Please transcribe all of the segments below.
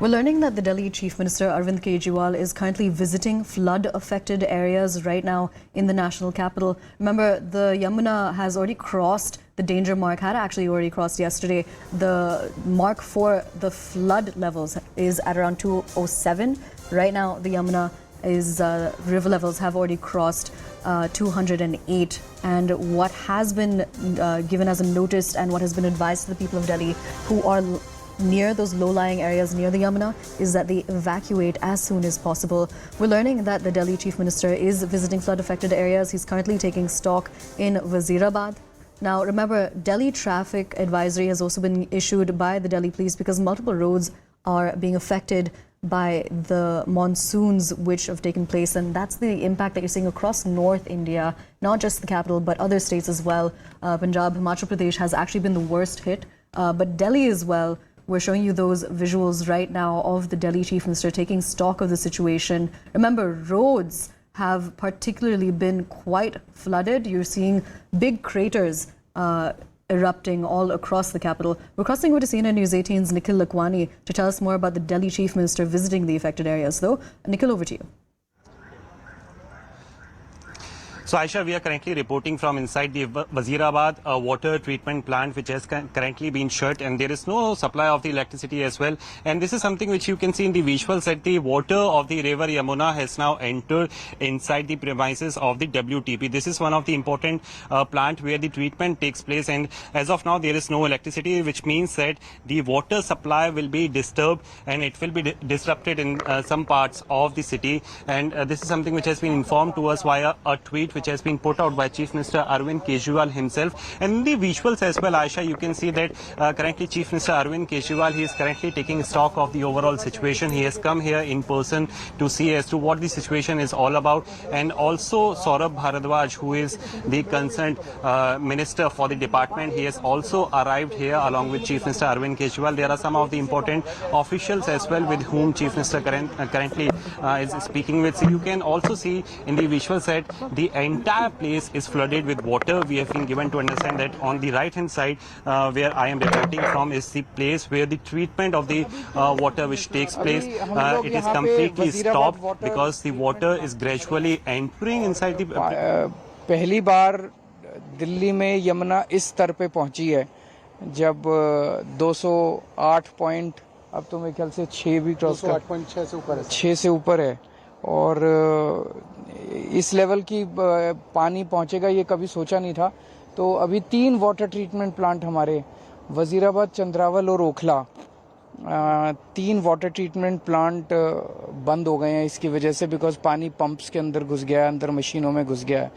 We're learning that the Delhi Chief Minister Arvind Kejriwal is currently visiting flood-affected areas right now in the national capital. Remember, the Yamuna has already crossed the danger mark, had actually already crossed yesterday. The mark for the flood levels is at around 207. Right now, the Yamuna is river levels have already crossed 208. And what has been given as a notice and what has been advised to the people of Delhi who are near those low-lying areas near the Yamuna is that they evacuate as soon as possible. We're learning that the Delhi Chief Minister is visiting flood-affected areas. He's currently taking stock in Wazirabad. Now, remember, Delhi traffic advisory has also been issued by the Delhi police because multiple roads are being affected by the monsoons which have taken place, and that's the impact that you're seeing across North India, not just the capital but other states as well. Punjab, Himachal Pradesh has actually been the worst hit, but Delhi as well. We're showing you those visuals right now of the Delhi Chief Minister taking stock of the situation. Remember, roads have particularly been quite flooded. You're seeing big craters erupting all across the capital. We're crossing over to CNN News 18's Nikhil Lakwani to tell us more about the Delhi Chief Minister visiting the affected areas. Though, Nikhil, over to you. So, Aisha, we are currently reporting from inside the Wazirabad water treatment plant, which has currently been shut, and there is no supply of the electricity as well. And this is something which you can see in the visuals that the water of the river Yamuna has now entered inside the premises of the WTP. This is one of the important plant where the treatment takes place, and as of now there is no electricity, which means that the water supply will be disturbed and it will be disrupted in some parts of the city. And this is something which has been informed to us via a tweet which has been put out by Chief Minister Arvind Kejriwal himself. And in the visuals as well, Aisha, you can see that currently Chief Minister Arvind Kejriwal, he is currently taking stock of the overall situation. He has come here in person to see as to what the situation is all about. And also Saurabh Bharadwaj, who is the concerned minister for the department, he has also arrived here along with Chief Minister Arvind Kejriwal. There are some of the important officials as well with whom Chief Minister currently is speaking with. So you can also see in the visuals that the entire place is flooded with water. We have been given to understand that on the right hand side where I am reporting from is the place where the treatment of the water which takes place. It is completely stopped because the water is gradually entering inside the... पहली बार दिल्ली में यमुना इस स्तर पे पहुंची है जब 208 point, अब तो मेरे ख्याल से 6 भी क्रॉस कर 6 से ऊपर है, 6 से ऊपर है, और इस लेवल की पानी पहुंचेगा ये कभी सोचा नहीं था. तो अभी 3 वाटर ट्रीटमेंट प्लांट हमारे वजीराबाद, चंद्रावल और ओखला, 3 वाटर ट्रीटमेंट प्लांट बंद हो गए हैं इसकी वजह से, बिकॉज पानी पंप्स के अंदर घुस गया है, अंदर मशीनों में घुस गया है.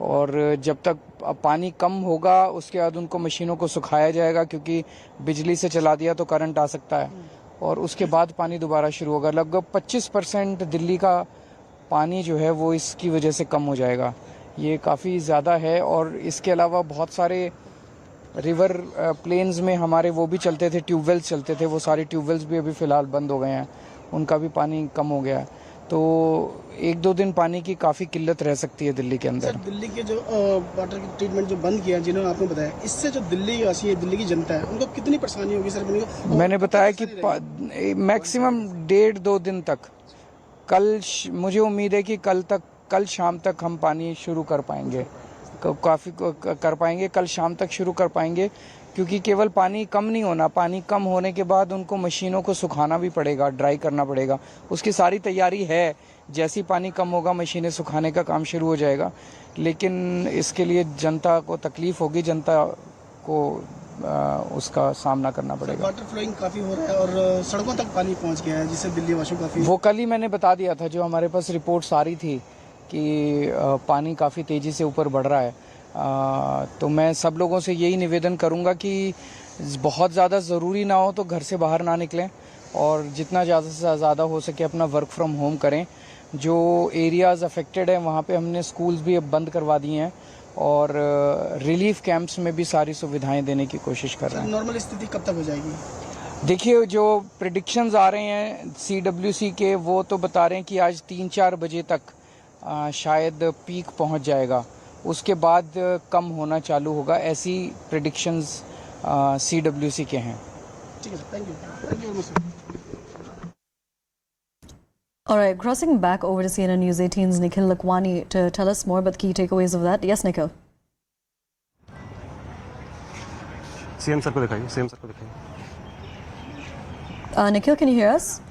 और जब तक पानी कम होगा उसके बाद उनको मशीनों को सुखाया जाएगा, क्योंकि बिजली से चला दिया तो करंट आ सकता है, और उसके बाद पानी दोबारा शुरू होगा. लगभग 25% दिल्ली का पानी जो है वो इसकी वजह से कम हो जाएगा. ये काफ़ी ज़्यादा है. और इसके अलावा बहुत सारे रिवर प्लेन्स में हमारे वो भी चलते थे, ट्यूबवेल्स चलते थे, वो सारे ट्यूबवेल्स भी अभी फ़िलहाल बंद हो गए हैं, उनका भी पानी कम हो गया है. तो 1-2 दिन पानी की काफ़ी किल्लत रह सकती है दिल्ली के अंदर. सर, दिल्ली के जो वाटर ट्रीटमेंट जो बंद किया, जिन्होंने आपने बताया, इससे जो दिल्ली वासी है, दिल्ली की जनता है, उनको कितनी परेशानी होगी सर? मैंने बताया कि मैक्सिमम 1.5-2 दिन तक. कल मुझे उम्मीद है कि कल शाम तक हम पानी शुरू कर पाएंगे, काफ़ी कर पाएंगे. कल शाम तक शुरू कर पाएंगे, क्योंकि केवल पानी कम नहीं होना, पानी कम होने के बाद उनको मशीनों को सुखाना भी पड़ेगा, ड्राई करना पड़ेगा. उसकी सारी तैयारी है. जैसी पानी कम होगा मशीनें सुखाने का काम शुरू हो जाएगा. लेकिन इसके लिए जनता को तकलीफ होगी, जनता को उसका सामना करना पड़ेगा. वाटर फ्लोइंग काफ़ी हो रहा है और सड़कों तक पानी पहुंच गया है, जिससे दिल्ली वासियों को काफ़ी... वो कल ही मैंने बता दिया था, जो हमारे पास रिपोर्ट्स आ रही थी कि पानी काफ़ी तेज़ी से ऊपर बढ़ रहा है. तो मैं सब लोगों से यही निवेदन करूंगा कि बहुत ज़्यादा ज़रूरी ना हो तो घर से बाहर ना निकलें, और जितना ज़्यादा से ज़्यादा हो सके अपना वर्क फ्रॉम होम करें. जो एरियाज़ अफेक्टेड हैं वहाँ पे हमने स्कूल्स भी अब बंद करवा दिए हैं, और रिलीफ कैंप्स में भी सारी सुविधाएं देने की कोशिश कर रहे हैं. नॉर्मल स्थिति कब तक हो जाएगी? देखिए, जो प्रेडिक्शंस आ रहे हैं CWC के, वो तो बता रहे हैं कि आज 3-4 बजे तक शायद पीक पहुंच जाएगा, उसके बाद कम होना चालू होगा. ऐसी प्रेडिक्शंस CWC के हैं. ठीक है, thank you. All right, crossing back over to CNN News 18's Nikhil Lakwani to tell us more about the key takeaways of that. Yes, Nikhil. CM sir को दिखाइए, CM sir को दिखाइए. Nikhil, can you hear us?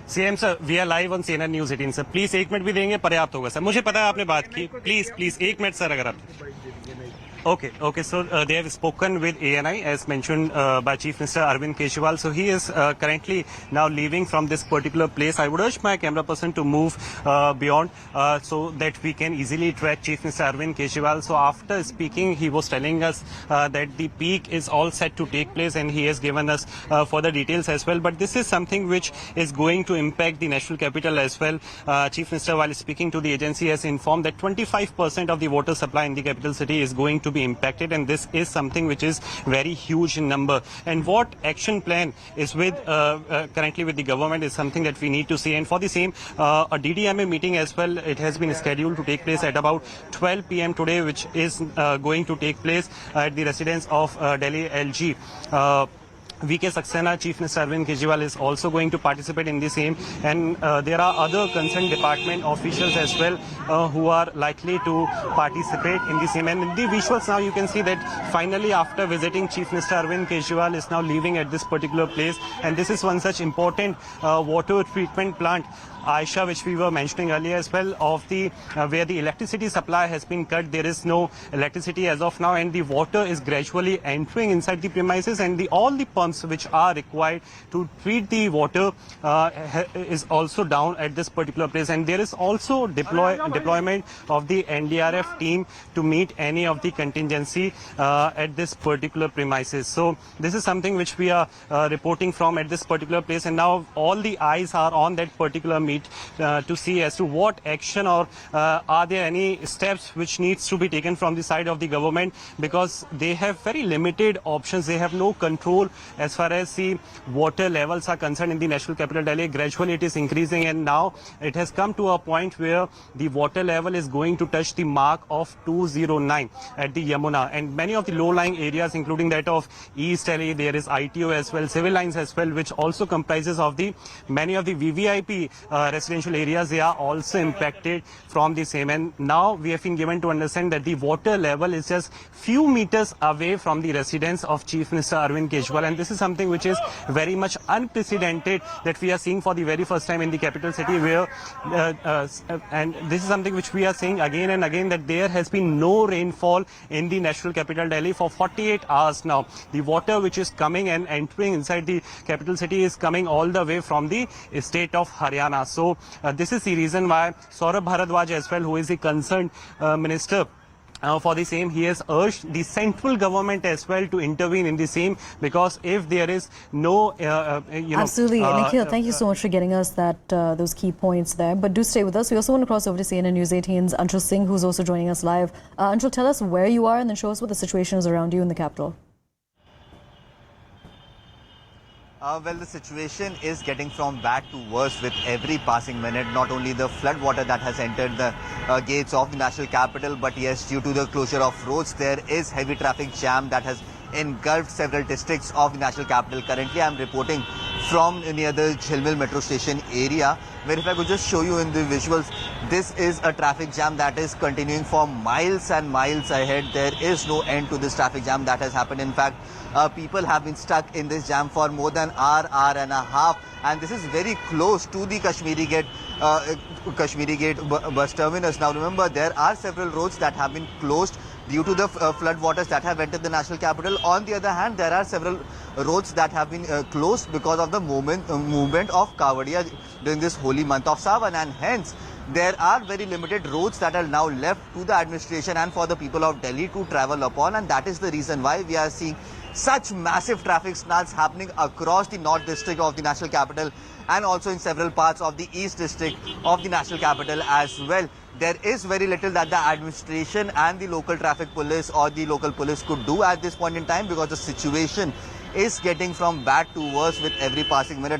CM sir, we are live on CNN News 18 sir. Please 1 minute भी देंगे पर्याप्त होगा sir. मुझे पता है आपने बात की. Please 1 मिनट सर अगर आप. Okay. So they have spoken with ANI as mentioned by Chief Minister Arvind Kejriwal. So he is currently now leaving from this particular place. I would urge my camera person to move beyond so that we can easily track Chief Minister Arvind Kejriwal. So after speaking, he was telling us that the peak is all set to take place, and he has given us further details as well. But this is something which is going to impact the national capital as well. Chief Minister, while speaking to the agency, has informed that 25% of the water supply in the capital city is going to be impacted, and this is something which is very huge in number. And what action plan is with currently with the government is something that we need to see. And for the same, a DDMA meeting as well, it has been scheduled to take place at about 12 p.m. today, which is going to take place at the residence of Delhi LG. VK Saxena, Chief Minister Arvind Kejriwal is also going to participate in the same, and there are other concerned department officials as well who are likely to participate in the same. And in the visuals now you can see that finally after visiting Chief Minister Arvind Kejriwal is now leaving at this particular place, and this is one such important water treatment plant, Aisha, which we were mentioning earlier as well, of the where the electricity supply has been cut. There is no electricity as of now, and the water is gradually entering inside the premises, and all the pumps which are required to treat the water is also down at this particular place. And there is also deployment of the NDRF team to meet any of the contingency at this particular premises. So this is something which we are reporting from at this particular place, and now all the eyes are on that particular meet to see as to what action or are there any steps which needs to be taken from the side of the government, because they have very limited options. They have no control as far as the water levels are concerned in the national capital Delhi. Gradually it is increasing, and now it has come to a point where the water level is going to touch the mark of 209 at the Yamuna, and many of the low-lying areas, including that of East Delhi, there is ITO as well, civil lines as well, which also comprises of the many of the VVIP residential areas. They are also impacted from the same, and now we have been given to understand that the water level is just few meters away from the residence of Chief Minister Arvind Kejriwal, and this is something which is very much unprecedented that we are seeing for the very first time in the capital city, where and this is something which we are saying again and again, that there has been no rainfall in the national capital Delhi for 48 hours now. The water which is coming and entering inside the capital city is coming all the way from the state of Haryana. So this is the reason why Saurabh Bharadwaj as well, who is the concerned minister for the same, he has urged the central government as well to intervene in the same, because if there is no Absolutely. Nikhil, thank you so much for getting us those key points there. But do stay with us. We also want to cross over to CNN News 18's Anshul Singh, who's also joining us live. Anshul, tell us where you are and then show us what the situation is around you in the capital. Well, the situation is getting from bad to worse with every passing minute. Not only the flood water that has entered the gates of the national capital, but yes, due to the closure of roads, there is heavy traffic jam that has engulfed several districts of the national capital. Currently, I am reporting from near the Jhilmil metro station area, where if I could just show you in the visuals, this is a traffic jam that is continuing for miles and miles ahead. There is no end to this traffic jam that has happened. In fact, people have been stuck in this jam for more than hour and a half, and this is very close to the Kashmiri Gate bus terminus. Now remember, there are several roads that have been closed due to the flood waters that have entered the national capital. On the other hand, there are several roads that have been closed because of the movement of Kavadiya during this holy month of Sawan, and hence there are very limited roads that are now left to the administration and for the people of Delhi to travel upon, and that is the reason why we are seeing such massive traffic snarls happening across the north district of the national capital and also in several parts of the east district of the national capital as well. There is very little that the administration and the local traffic police or the local police could do at this point in time, because the situation is getting from bad to worse with every passing minute.